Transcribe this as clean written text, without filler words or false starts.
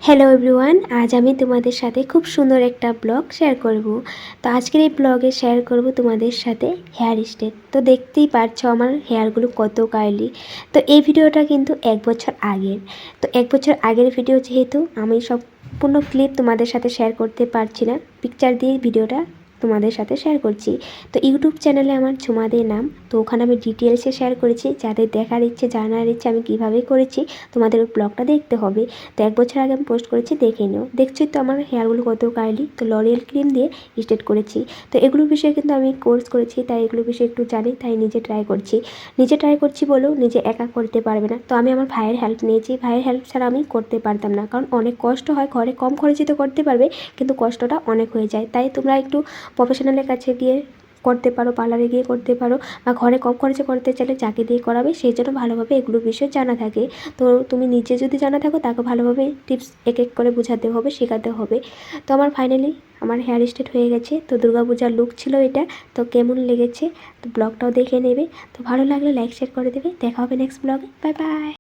Hello everyone, আজ আমি তোমাদের সাথে খুব সুন্দর একটা ব্লগ শেয়ার করব। তো আজকের এই ব্লগে শেয়ার করব তোমাদের সাথে হেয়ার স্টাইল। তো দেখতেই পারছো আমার হেয়ারগুলো কত কার্লি। তো এই ভিডিওটা কিন্তু 1 বছর আগের। তো 1 বছর আগের ভিডিও, যেহেতু আমি সম্পূর্ণ ক্লিপ তোমাদের সাথে শেয়ার করতে পারছি না, পিকচার দিয়ে ভিডিওটা তোমাদের সাথে শেয়ার করছি। তো ইউটিউব চ্যানেলে আমার ঝুমা দে নাম। তো ওখানে আমি ডিটেলসে শেয়ার করেছি, যাদের দেখার ইচ্ছে, জানার ইচ্ছে আমি কীভাবে করেছি তোমাদের ব্লগটা দেখতে হবে। তো 1 বছর আগে আমি পোস্ট করেছি, দেখে নিও। দেখছি তো আমার হেয়ারগুলো কত কার্লি। তো লরিয়াল ক্রিম দিয়ে স্ট্রেট করেছি। তো এগুলোর বিষয়ে কিন্তু আমি কোর্স করেছি, তাই এগুলোর বিষয়ে একটু জানি, তাই নিজে ট্রাই করছি বলেও নিজে একা করতে পারবে না। তো আমি আমার ভাইয়ের হেল্প নিয়েছি। ভাইয়ের হেল্প ছাড়া আমি করতে পারতাম না, কারণ অনেক কষ্ট হয়। ঘরে কম খরচে তো করতে পারবে, কিন্তু কষ্টটা অনেক হয়ে যায়। তাই তোমরা একটু প্রফেশনালের কাছে গিয়ে করতে পারো, পার্লারে গিয়ে করতে পারো, বা ঘরে কম খরচে করতে চাইলে যাকে দিয়ে করাবে সেই জন্য ভালোভাবে এগুলোর বিষয়ে জানা থাকে। তো তুমি নিজে যদি জানা থাকো, তাকে ভালোভাবে টিপস এক এক করে বোঝাতে হবে, শেখাতে হবে। তো আমার ফাইনালি আমার হেয়ার স্টাইল হয়ে গেছে। তো দুর্গাপূজার লুক ছিল এটা। তো কেমন লেগেছে তো ব্লগটাও দেখে নেবে। তো ভালো লাগলে লাইক শেয়ার করে দেবে। দেখা হবে নেক্সট ব্লগে। Bye bye.